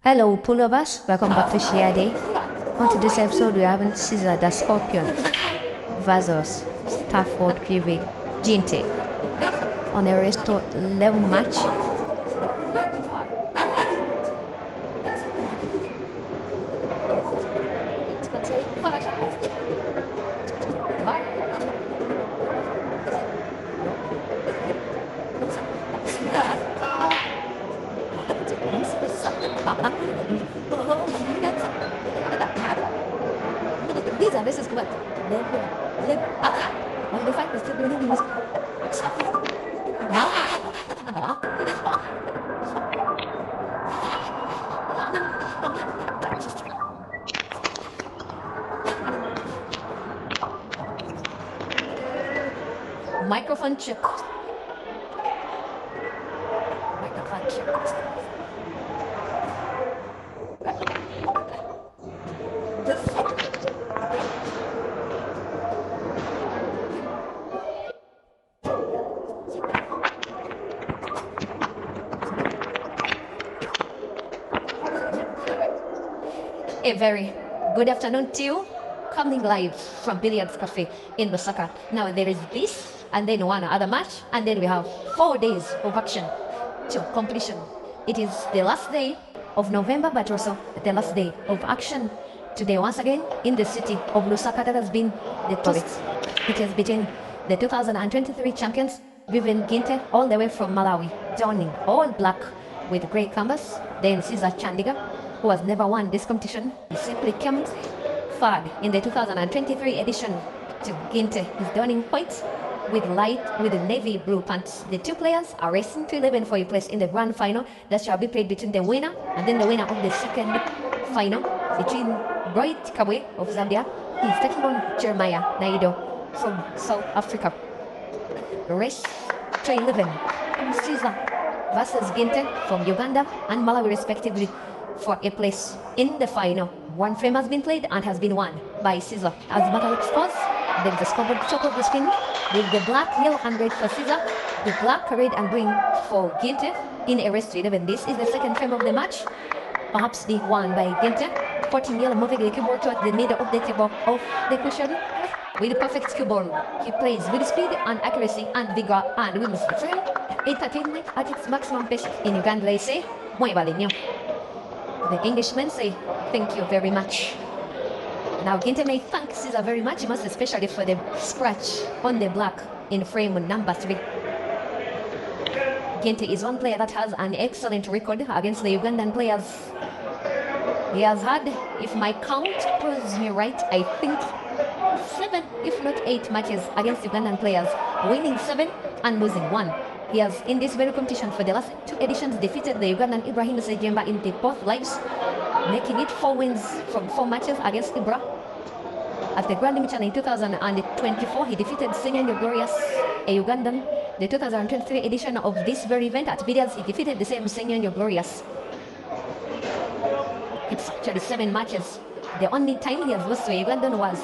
Hello, Pullovers. Welcome back to Share Day. On to this episode, we are having CEASER the Scorpion versus Stanford PV Ginte on a resto level match. This is what the fact is still doing this. Microphone check. Microphone check. A very good afternoon to you. Coming live from Billiards Cafe in Lusaka. Now there is this, and then one other match, and then we have 4 days of action to completion. It is the last day of November, but also the last day of action today. Once again, in the city of Lusaka, that has been the topics. It is between the 2023 champions, Vivian Ginte, all the way from Malawi, donning all black with grey canvas. Then CEASER Chandiga, who has never won this competition. He simply came third in the 2023 edition to Ginte. He's donning white with navy blue pants. The two players are racing to 11 for a place in the grand final that shall be played between the winner and then the winner of the second final between Bright Kabwe of Zambia. He's taking on Jeremiah Naido from South Africa. Race to 11. CEASER versus Ginte from Uganda and Malawi respectively for a place in the final. One frame has been played and has been won by CEASER. As a matter of course, there is a scoreboard top of the screen with the black, yellow and red for CEASER, the black, red and green for Ginte in a race to 11. This is the second frame of the match, perhaps the one by Ginte. 14 yellow moving the cue ball towards the middle of the table of the cushion with the perfect cue ball. He plays with speed and accuracy and vigor and wins the frame. Entertainment at its maximum pace. In Uganda they say, "Muy valinho." The Englishmen say, "Thank you very much." Now Ginte may thank CEASER very much, most especially for the scratch on the black in frame number 3. Ginte is one player that has an excellent record against the Ugandan players. He has had, if my count proves me right, I think 7, if not 8 matches against Ugandan players, winning 7 and losing 1. He has, in this very competition for the last 2 editions, defeated the Ugandan Ibrahim Sejemba in the both lives, making it 4 wins from 4 matches against Ibra. At the Grand Michan in 2024, he defeated Senyanyo Glorious, a Ugandan. The 2023 edition of this very event at Billiards, he defeated the same Senyanyo Glorious. It's actually 7 matches. The only time he has lost to a Ugandan was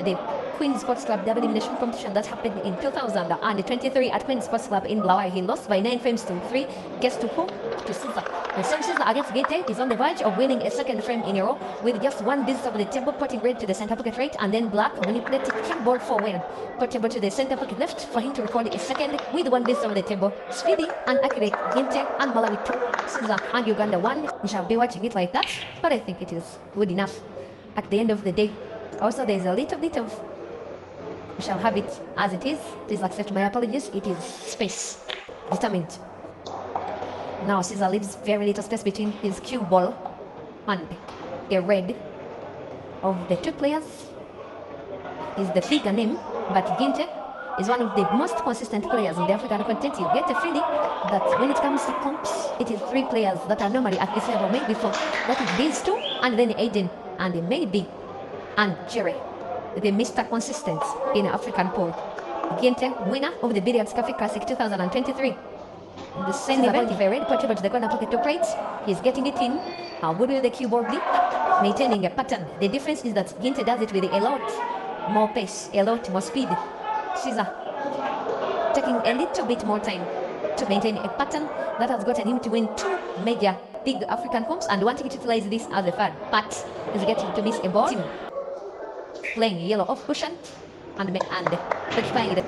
the Queen Sports Club double elimination competition that happened in 2023 at Queen Sports Club in Blawa. He lost by 9 frames to 3. Guess to who? To CEASER. The same CEASER against Ginte is on the verge of winning a second frame in a row with just one visit of the table, putting red to the center pocket right and then black manipulated cue ball forward, put table to the center pocket left for him to record a second with one visit of the table. Speedy and accurate. Ginte and Malawi 2, CEASER and Uganda 1. We shall be watching it like that, but I think it is good enough at the end of the day. Also, there is a little bit of, we shall have it as it is. Please accept my apologies. It is space determined. Now CEASER leaves very little space between his cue ball and the red of the two players. Is the bigger name, but Ginte is one of the most consistent players in the African continent. You get a feeling that when it comes to comps, it is 3 players that are normally at this level, maybe 4. That is these 2, and then Aiden, and maybe, and Jerry, the Mr. Consistent in African pool. Ginte, winner of the Billiards Cafe Classic 2023. The same event, if a red portable to the corner pocket top right, he's getting it in. How good will the cue ball be? Maintaining a pattern. The difference is that Ginte does it with a lot more pace, a lot more speed. CEASER taking a little bit more time to maintain a pattern that has gotten him to win 2 major big African homes and wanting to utilize this as a third, but is getting to miss a ball. Team playing yellow off cushion and playing the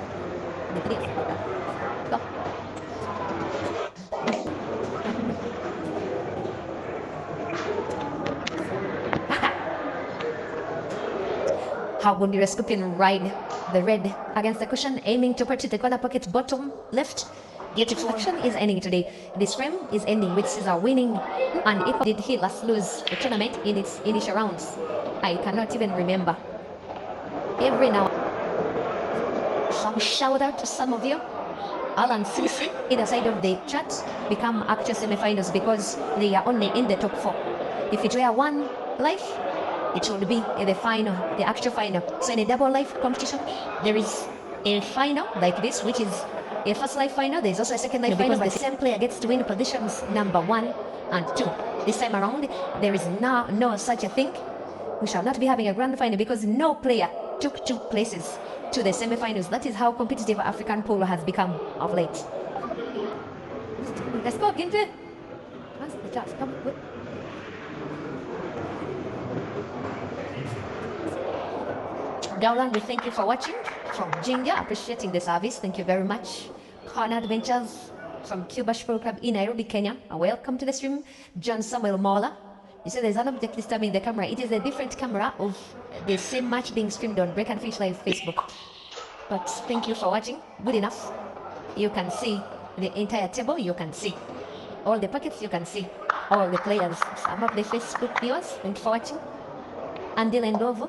go. How would the Scorpion ride the red against the cushion, aiming to put it the corner pocket bottom left? Get reflection is ending today. This frame is ending with CEASER winning, and if did he last lose the tournament in its initial rounds? I cannot even remember. Every now some shout out to some of you. Alan CC either side of the chat become actual semi-finals because they are only in the top 4. If it were one life, it would be the final, the actual final. So in a double life competition, there is a final like this, which is a first life final. There is also a second life final, but the same player gets to win positions number 1 and 2. This time around, there is no such a thing. We shall not be having a grand final because no player took 2 places to the semi-finals. That is how competitive African polo has become of late. Let's go, Ginte. Come. Dowland, we thank you for watching. From Jinja, appreciating the service. Thank you very much. Corner Adventures from Cuba Polo Club in Nairobi, Kenya. Welcome to the stream. John Samuel Mola. You see there's an object disturbing the camera. It is a different camera of the same match being streamed on Break and Fish Live Facebook. But thank you for watching. Good enough. You can see the entire table. You can see all the pockets. You can see all the players. Some of the Facebook viewers. Thank you for watching. Andil and Dovo.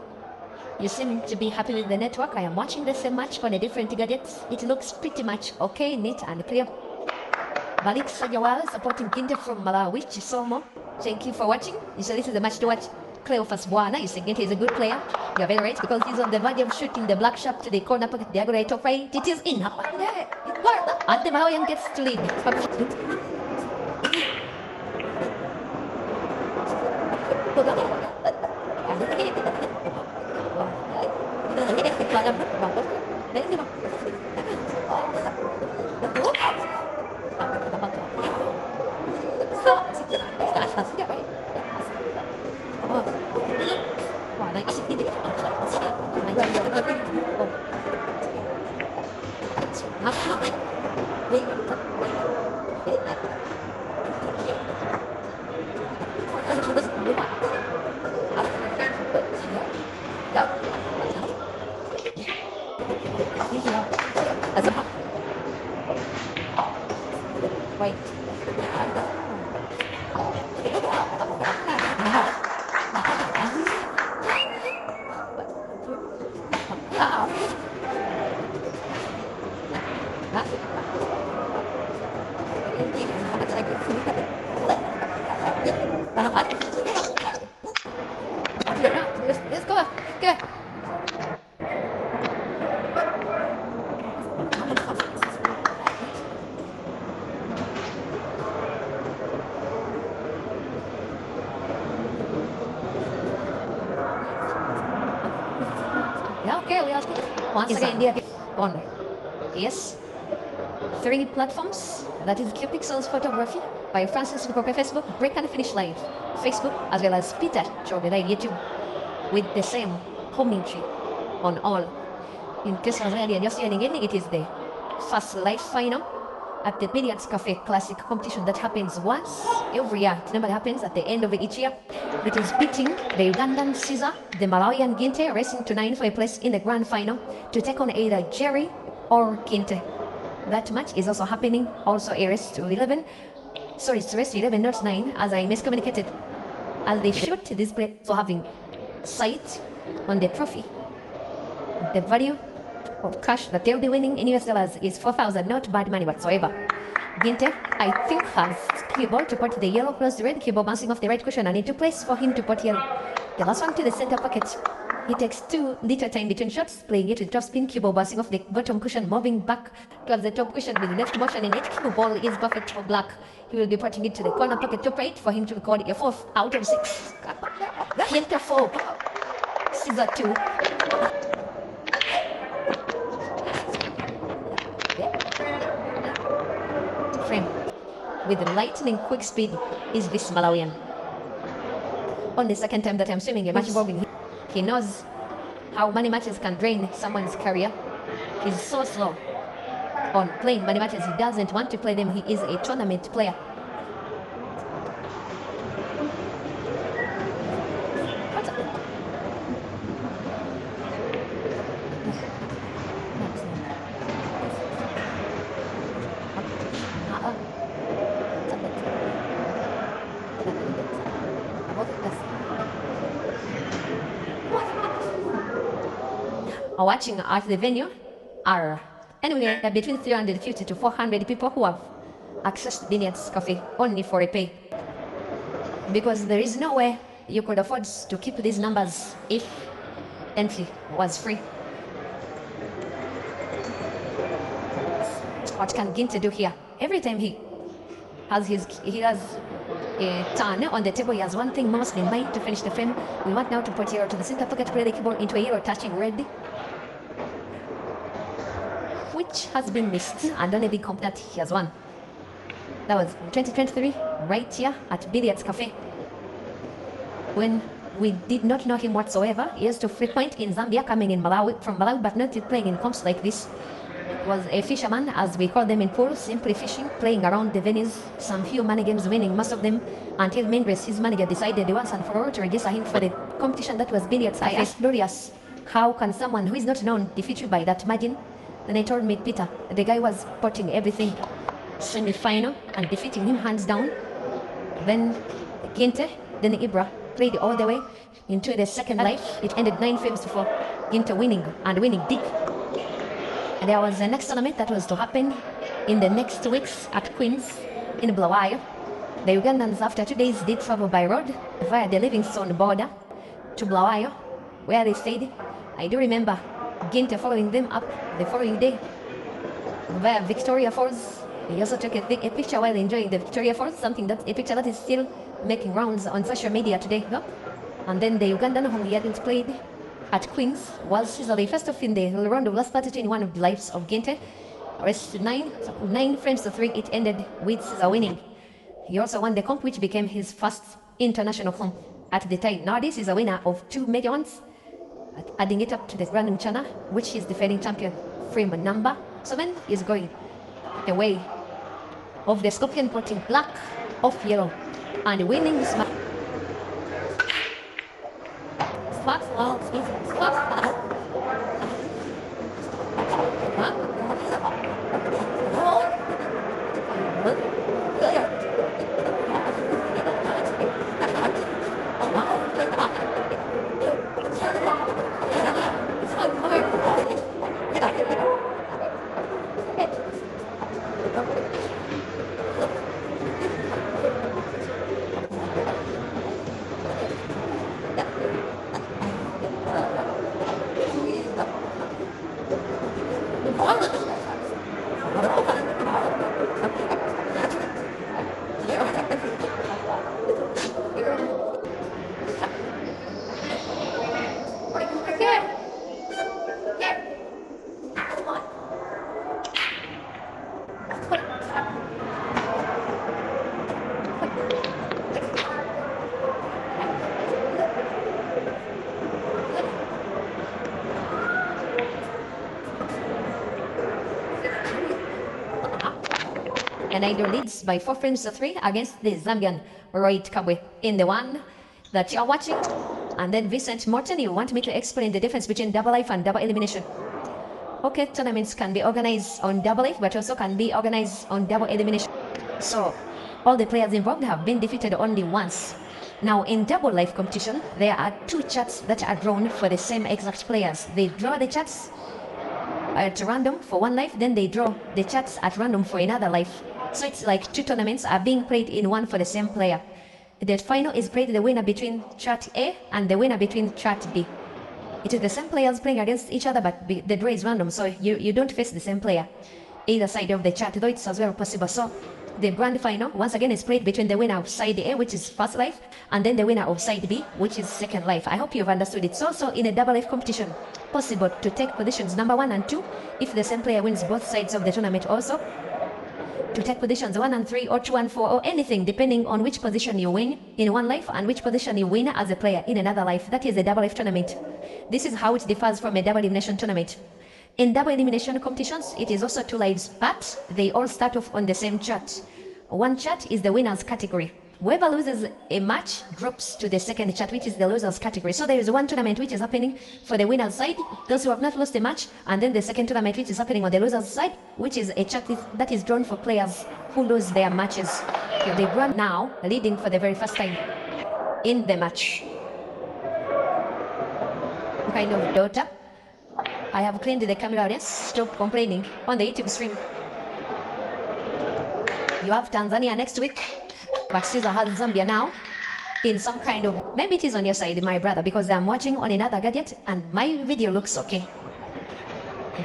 You seem to be happy with the network. I am watching the same match on a different gadgets. It looks pretty much okay, neat and clear. Malik Sajawal supporting Ginte from Malawi, Chisomo. Thank you for watching. You say this is a match to watch. Cleophas Buana, you say Ginte is a good player. You are very right because he's on the verge of shooting the black sharp to the corner pocket diagonal top right. It is in. And the Malawian gets to lead. Let's go. Go. Yeah, okay, we are once again India on. Yes. 3 platforms. That is Q-Pixels Photography by Francis Lukoke Facebook, Break and Finish Live Facebook, as well as Peter Chobelai YouTube with the same homing tree on all. In case of earlier just joining in, it is the first live final at the Billiards Cafe Classic competition that happens once every year. It normally happens at the end of each year. It is pitting the Ugandan CEASER, the Malawian Ginte, racing to 9 for a place in the grand final to take on either Jerry or Ginte. That match is also happening, also a race to 11. Sorry, it's race to 11, not 9, as I miscommunicated. As they shoot this play for having sight on the trophy. The value of cash that they'll be winning in US dollars is 4,000, not bad money whatsoever. Ginte, I think, has cue ball to put the yellow close to red, cue ball bouncing off the right cushion and into place for him to put yellow. The last one to the center pocket. He takes 2 little time between shots, playing it with top spin, cue ball bouncing off the bottom cushion, moving back towards the top cushion with left motion in it. Cue ball is perfect for black. He will be putting it to the corner pocket top right for him to record a 4th out of 6. Ginte 4, CEASER 2. Frame. with lightning quick speed is this Malawian. On the second time that I'm swimming a match involving him, he knows how money matches can drain someone's career. He's so slow on playing money matches. He doesn't want to play them. He is a tournament player. Watching at the venue are anywhere between 350 to 400 people who have accessed Billiards Cafe only for a pay. Because there is no way you could afford to keep these numbers if entry was free. What can Ginte do here? Every time he has a turn on the table, he has one thing mostly in mind: to finish the frame. We want now to put yellow to the center pocket, play the keyboard into a yellow touching red, which has been missed, and only big comp that he has won. That was 2023, right here at Billiards Cafe. When we did not know him whatsoever, he used to frequent in Zambia, coming in from Malawi, but not playing in comps like this. Was a fisherman, as we call them in pool, simply fishing, playing around the venues, some few money games, winning most of them, until main race his manager decided once and for all to register him for the competition that was Billiards. I asked Glorious, how can someone who is not known defeat you by that margin? Then they told me, Peter, the guy was potting everything semi-final and defeating him hands down. Then Ginte, then Ibra played all the way into the second life. It ended 9 frames before Ginte winning, and winning big. And there was the next tournament that was to happen in the next weeks at Queens in Bulawayo. The Ugandans, after 2 days, did travel by road via the Livingstone border to Bulawayo, where they stayed. I do remember Ginte following them up the following day via Victoria Falls. He also took a picture while enjoying the Victoria Falls, a picture that is still making rounds on social media today. No? And then the Ugandan, whom he hadn't played at Queens, was CEASER. First off, in the round of last 32 in one of the lives of Ginte, rest 9 frames to 3, it ended with CEASER winning. He also won the comp, which became his first international comp at the time. Nowadays, he's a winner of 2 major ones, adding it up to the random channel, which is defending champion. Frame number 7 is going away of the Scorpion, potting black off yellow and winning this match. And Ido leads by 4 frames to 3 against the Zambian Roy Kabwe in the one that you're watching. And then Vincent Morton, you want me to explain the difference between double life and double elimination? Okay, tournaments can be organized on double life, but also can be organized on double elimination. So all the players involved have been defeated only once. Now in double life competition, there are 2 charts that are drawn for the same exact players. They draw the charts at random for one life, then they draw the charts at random for another life. So it's like 2 tournaments are being played in one for the same player. The final is played the winner between chart A and the winner between chart B. It is the same players playing against each other, but the draw is random, so you don't face the same player either side of the chart, though it's as well possible. So the grand final once again is played between the winner of side A, which is first life, and then the winner of side B, which is second life. I hope you've understood. It's also in a double life competition possible to take positions number 1 and 2 if the same player wins both sides of the tournament also. to take positions 1 and 3 or 2 and 4 or anything, depending on which position you win in one life and which position you win as a player in another life. That is a double life tournament. This is how it differs from a double elimination tournament. In double elimination competitions, it is also 2 lives, but they all start off on the same chart. One chart is the winners category. Whoever loses a match drops to the second chart, which is the losers category. So there is one tournament which is happening for the winners side, those who have not lost a match, and then the second tournament which is happening on the losers side, which is a chart that is drawn for players who lose their matches. They run now, leading for the very first time in the match. Kind of daughter. I have cleaned the camera audience. Stop complaining on the YouTube stream. You have Tanzania next week, but CEASER has Zambia now in some kind of, maybe it is on your side, my brother, because I'm watching on another gadget and my video looks okay.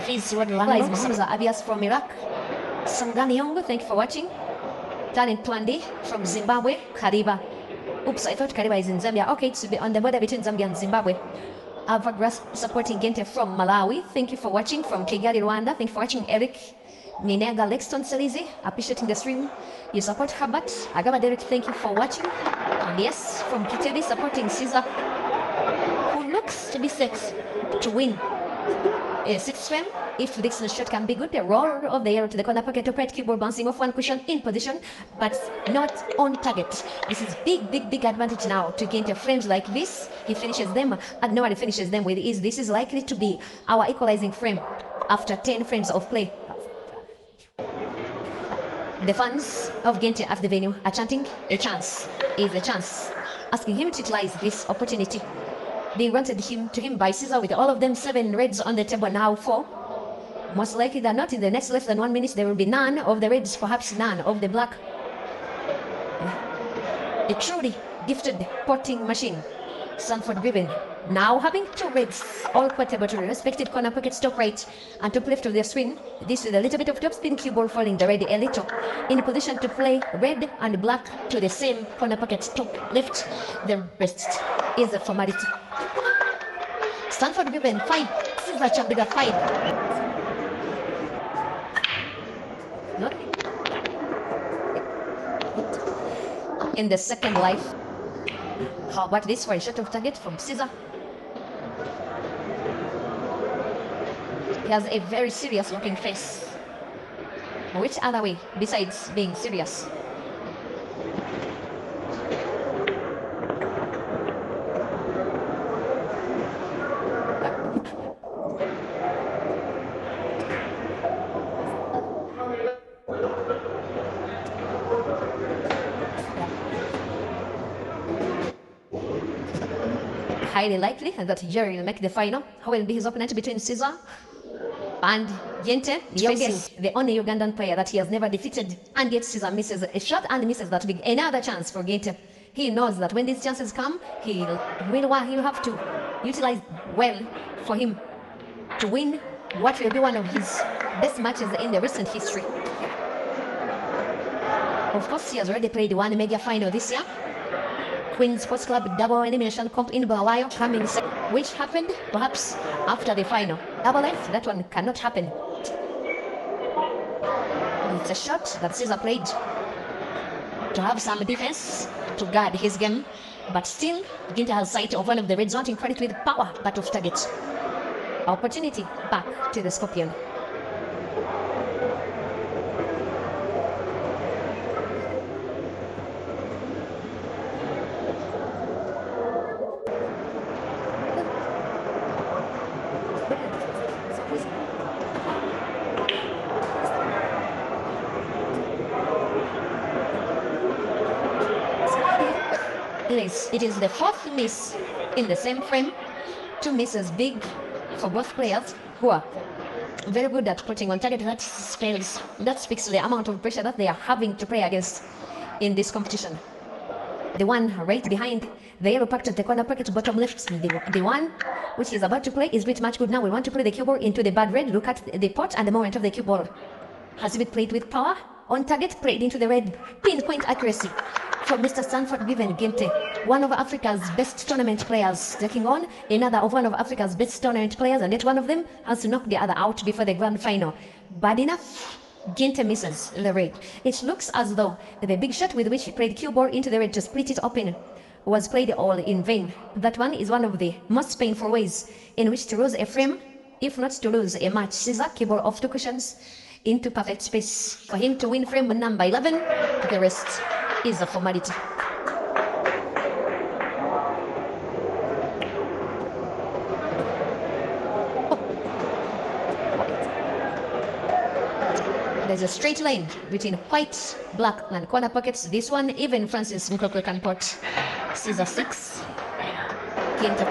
Please, what lies CEASER Abias from Iraq. Sangani Yongo, thank you for watching. Talent Twandi from Zimbabwe, Kariba. Oops, I thought Kariba is in Zambia. Okay, it's on the border between Zambia and Zimbabwe. Avagras supporting Ginte from Malawi. Thank you for watching. From Kigali, Rwanda. Thank you for watching, Eric. Minega Lexton Selizi, appreciating the stream. You support Herbert. Agaba Derek, thank you for watching. And yes, from Kitebi, supporting CEASER, who looks to be set to win a 6th frame. If this shot can be good, the roll of the arrow to the corner pocket, upright keyboard bouncing off one cushion in position, but not on target. This is big advantage now to Ginte. Frames like this, he finishes them, and nobody finishes them with ease. This is likely to be our equalizing frame after 10 frames of play. The fans of Ginte at the venue are chanting, "A chance is a chance," asking him to utilize this opportunity being granted to him by CEASER, with all of them 7 reds on the table, now 4. Most likely than not, in the next less than 1 minute, there will be none of the reds, perhaps none of the black. A truly gifted potting machine. Stanford Ribbon now having 2 reds, all portable to the respected corner pocket, top right and top left of the screen. This with a little bit of top spin cue ball following the red a little. In position to play red and black to the same corner pocket, top left. The rest is a formality. Stanford Ribbon 5, CEASER Chandiga 5. In the second life. How about this for a shot of target from CEASER? He has a very serious looking face. Which other way besides being serious? Highly likely that Jerry will make the final. Who will be his opponent between CEASER and Ginte? Yes, the only Ugandan player that he has never defeated, and yet CEASER misses a shot and misses that big. Another chance for Ginte. He knows that when these chances come, he'll have to utilize well for him to win what will be one of his best matches in the recent history. Of course, he has already played 1 mega final this year. Queen Sports Club double elimination comp in Bulawayo coming second, which happened perhaps after the final. Double F, that one cannot happen. It's a shot that CEASER played to have some defense to guard his game, but still Ginte has sight of one of the reds, wanting credit with power but off target. Opportunity back to the Scorpion. It is the 4th miss in the same frame. 2 misses big for both players, who are very good at putting on target. That spells, that speaks to the amount of pressure that they are having to play against in this competition. The one right behind the yellow packet at the corner pocket, bottom left, the one which is about to play is pretty much good now. We want to play the cue ball into the bad red. Look at the pot and the moment of the cue ball. Has it played with power? On target, played into the red. Pinpoint accuracy from Mr. Stanford given Ginte, one of Africa's best tournament players, taking on another of one of Africa's best tournament players, and yet one of them has to knock the other out before the grand final. Bad enough? Ginte misses the red. It looks as though the big shot with which he played cue ball into the red to split it open was played all in vain. That one is one of the most painful ways in which to lose a frame, if not to lose a match. Caesar cue ball off 2 cushions into perfect space for him to win frame number 11. The rest is a formality. There's a straight line between white, black, and corner pockets. This one, even Francis Nkoko can put. Caesar 6. Ginte.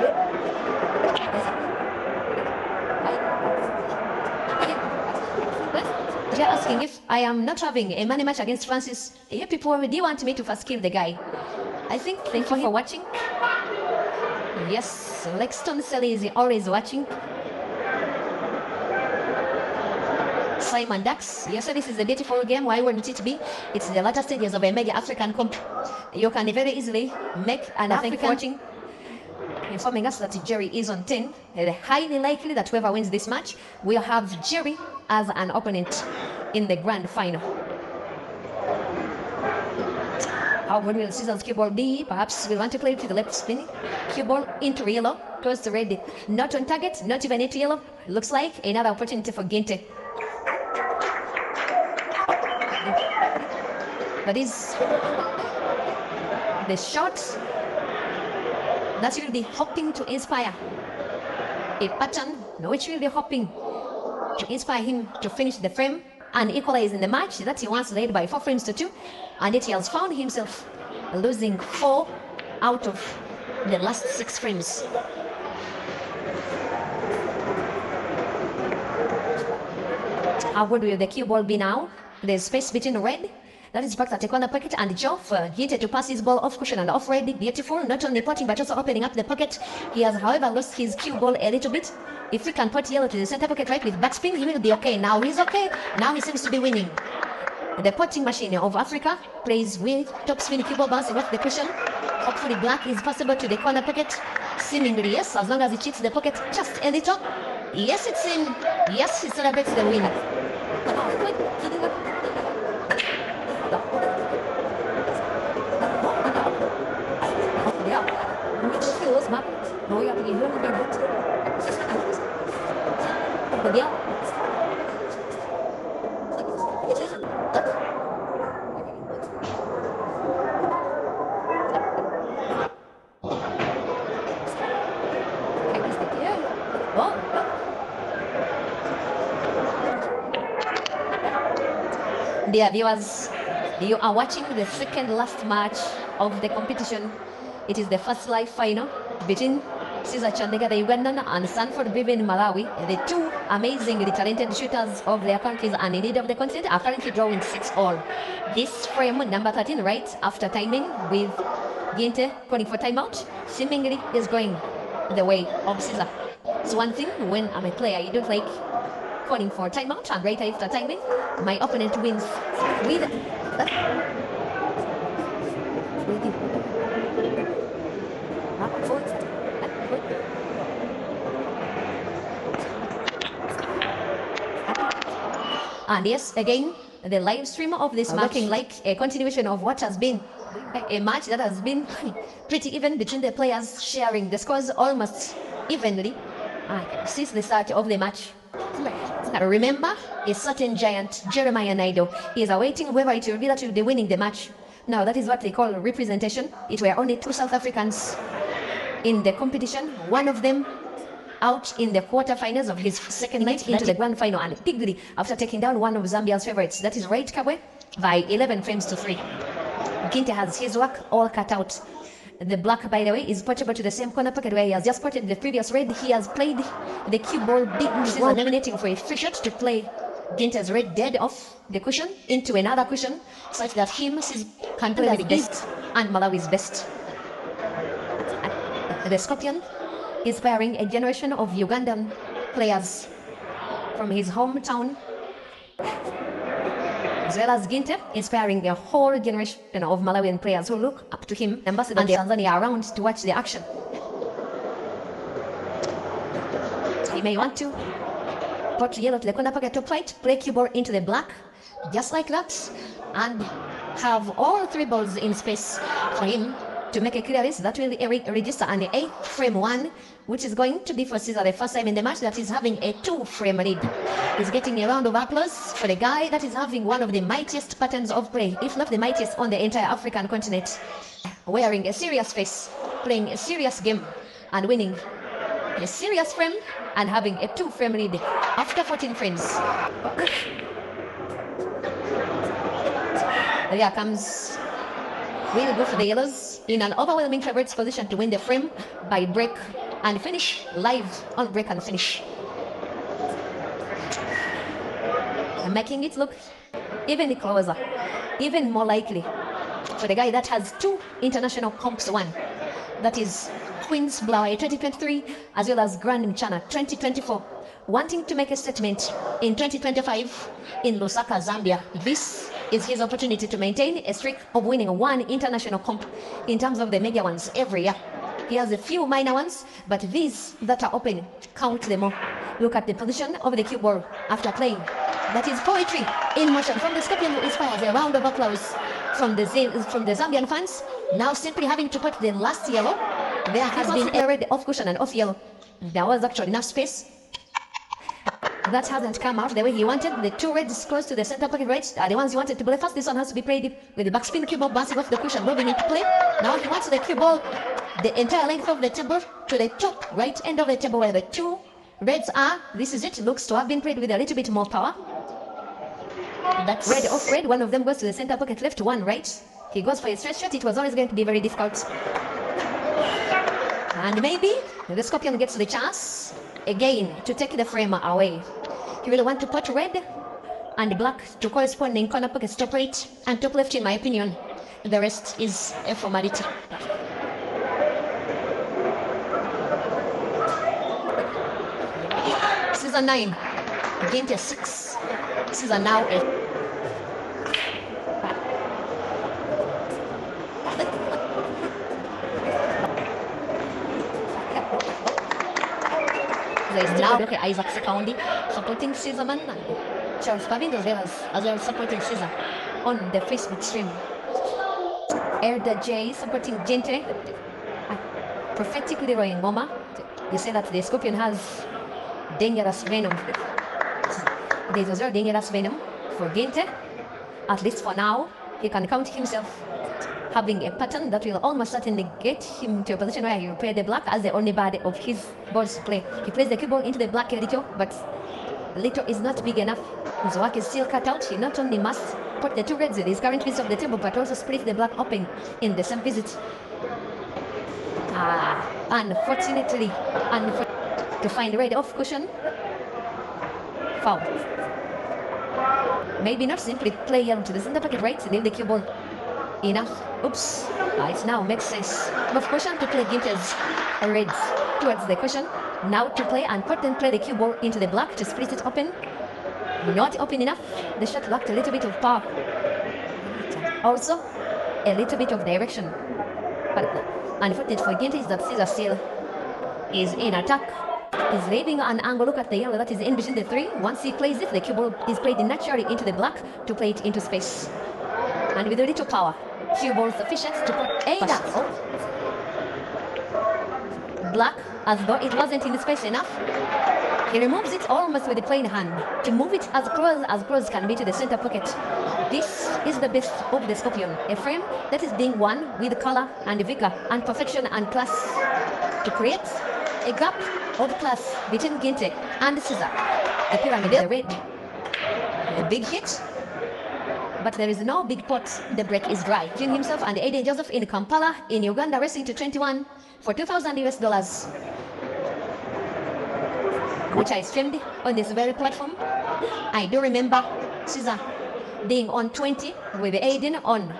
They're asking if I am not having a money match against Francis. You people, do you want me to first kill the guy? I think, thank you for watching. Yes, Lexton Selly is always watching. Simon Dax, yes, this is a beautiful game. Why wouldn't it be? It's the latter stages of a mega African comp. You can very easily make an African watching, informing us that Jerry is on 10. It's highly likely that whoever wins this match will have Jerry as an opponent in the grand final. How good will Caesar's cue ball be? Perhaps we'll want to play to the left spinning. Cue ball into yellow, close to red. Not on target, not even into yellow. Looks like another opportunity for Ginte. That is the shot that will be hoping to inspire a pattern which will be hoping to inspire him to finish the frame and equalize in the match that he once led by 4 frames to 2, and yet he has found himself losing 4 out of the last 6 frames. How good will the cue ball be now? There's space between red. That is back at the corner pocket and Joe Ginte to pass his ball off cushion and off red. Beautiful, not only potting but also opening up the pocket. He has, however, lost his cue ball a little bit. If he can put yellow to the center pocket right with backspin, he will be okay. Now he's okay. Now he seems to be winning. The potting machine of Africa plays with top spin cue ball bouncing off the cushion. Hopefully black is possible to the corner pocket. Seemingly yes, as long as it cheats the pocket just a little. Yes, it's in. Yes, he celebrates the win. Dear viewers, you are watching the second last match of the competition. It is the first live final between CEASER Chandiga, the Ugandan, and Stanford, in Malawi. The 2 amazingly talented shooters of their countries and indeed of the continent are currently drawing 6-all. This frame, number 13, right after timing with Ginte calling for timeout, seemingly is going the way of CEASER. So one thing, when I'm a player, you don't like calling for timeout, and right after timing, my opponent wins with and yes, again, the live stream of this match looking like a continuation of what has been a match that has been pretty even between the players, sharing the scores almost evenly since the start of the match. Remember, a certain giant, Jeremiah Naido, is awaiting whoever it will be that will be winning the match. Now, that is what they call representation. It were only 2 South Africans in the competition, one of them out in the quarterfinals of his second night into the grand final, and Pigly after taking down one of Zambia's favorites, that is Right Kabwe, by 11 frames to 3. Ginte has his work all cut out. The black, by the way, is portable to the same corner pocket where he has just potted the previous red. He has played the cue ball big, nominating for a free shot to play Ginte's red dead off the cushion into another cushion, such that him can play the best and Malawi's best. The Scorpion, inspiring a generation of Ugandan players from his hometown, as well as Ginte, inspiring a whole generation of Malawian players who look up to him, Ambassador and Tanzania around to watch the action. He may want to put yellow to the corner pocket top right, play cue ball into the black, just like that, and have all three balls in space for him to make a clear list. That will register an 8th frame 1, which is going to be for Caesar the first time in the match that is having a 2-frame lead. He's getting a round of applause for the guy that is having one of the mightiest patterns of play, if not the mightiest on the entire African continent. Wearing a serious face, playing a serious game, and winning a serious frame and having a 2-frame lead after 14 frames. There comes, we'll go for the yellows in an overwhelming favorite's position to win the frame by break and finish live on break and finish. Making it look even closer, even more likely for the guy that has 2 international comps won. That is Queen's Blower 2023 as well as Grand Mchana 2024. Wanting to make a statement in 2025 in Lusaka, Zambia. This is his opportunity to maintain a streak of winning 1 international comp in terms of the major ones every year. He has a few minor ones, but these that are open, count them all. Look at the position of the cue ball after playing. That is poetry in motion from the Scorpion, who inspires a round of applause from the Zambian fans. Now simply having to put the last yellow. There has been a red off cushion and off yellow. There was actually enough space. That hasn't come out the way he wanted. The 2 reds close to the center pocket right are the ones he wanted to play first. This one has to be played with the backspin cue ball bouncing off the cushion, moving into play. Now he wants the cue ball the entire length of the table to the top right end of the table where the 2 reds are. This is it. Looks to have been played with a little bit more power. That's red off red. One of them goes to the center pocket left, 1 right. He goes for a straight shot. It was always going to be very difficult. And maybe the Scorpion gets the chance again to take the frame away. He will want to put red and black to corresponding corner pockets, top right and top left in my opinion. The rest is a formality. Caesar 9, Ginte 6. Caesar now a there is now Isaac Secondi supporting Caesar Man and Charles Pavin as well supporting Caesar on the Facebook stream. Erda J supporting Ginte, prophetically rowing Moma. You say that the Scorpion has dangerous venom. There is also dangerous venom for Ginte. At least for now, he can count himself having a pattern that will almost certainly get him to a position where he will play the black as the only bad of his balls to play. He plays the cue ball into the black a little, but little is not big enough. His work is still cut out. He not only must put the 2 reds in his current piece of the table, but also split the black open in the same visit. Unfortunately, to find red off cushion, foul. Maybe not simply play yellow to the center pocket right, leave the cue ball. Enough. Oops. It now makes sense. Of caution to play Ginte's reds towards the cushion. Now to play and put them play the cue ball into the black to split it open. Not open enough. The shot lacked a little bit of power. Also, a little bit of direction. But unfortunate for Ginte is that Caesar still is in attack. He's leaving an angle. Look at the yellow that is in between the 3. Once he plays it, the cue ball is played naturally into the black to play it into space. And with a little power, cue ball sufficient to put a black as though it wasn't in space enough. He removes it almost with the plain hand to move it as close can be to the center pocket. This is the best of the Scorpion, a frame that is being won with color and vigor and perfection and class to create a gap of class between Ginte and Caesar. The pyramid, the red, a big hit. But there is no big pot. The break is dry. Between himself and Aiden Joseph in Kampala, in Uganda, racing to 21 for $2,000, which I streamed on this very platform. I do remember Caesar being on 20 with Aiden on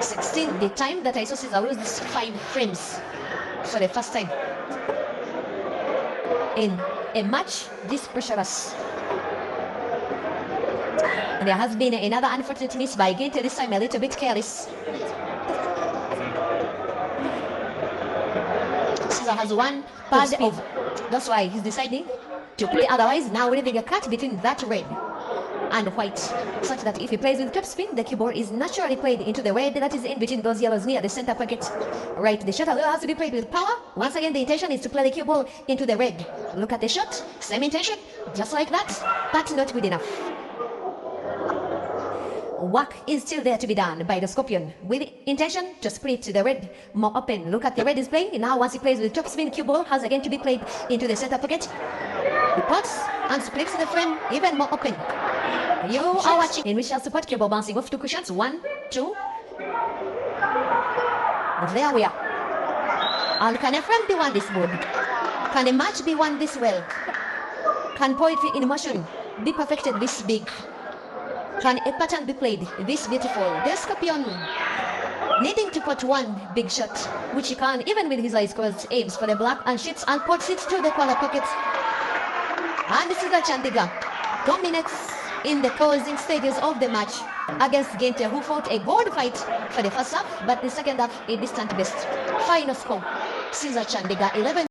16. The time that I saw Caesar lose 5 frames for the first time in a match this pressurous. There has been another unfortunate miss by Ginte, this time a little bit careless. Caesar has 1 pad of, that's why he's deciding to play otherwise, now leaving a cut between that red and white, such that if he plays with topspin, the cue ball is naturally played into the red that is in between those yellows near the center pocket. Right, the shot has to be played with power. Once again, the intention is to play the cue ball into the red. Look at the shot, same intention, just like that, but not good enough. Work is still there to be done by the Scorpion with intention to split the red more open. Look at the red is playing. Now once he plays with topspin, cue ball has again to be played into the center pocket. He pots and splits the frame even more open. You are watching in which shall support cue ball bouncing off two cushions. 1, 2. There we are. And can a frame be won this good? Can a match be won this well? Can poetry in motion be perfected this big? Can a pattern be played this beautiful? The Scorpion needing to put one big shot, which he can even with his eyes closed, aims for the black and shoots and puts it to the corner pocket. And this is the Chandiga dominates in the closing stages of the match against Ginte, who fought a good fight for the first half, but the second half a distant best. Final score, CEASER Chandiga 11.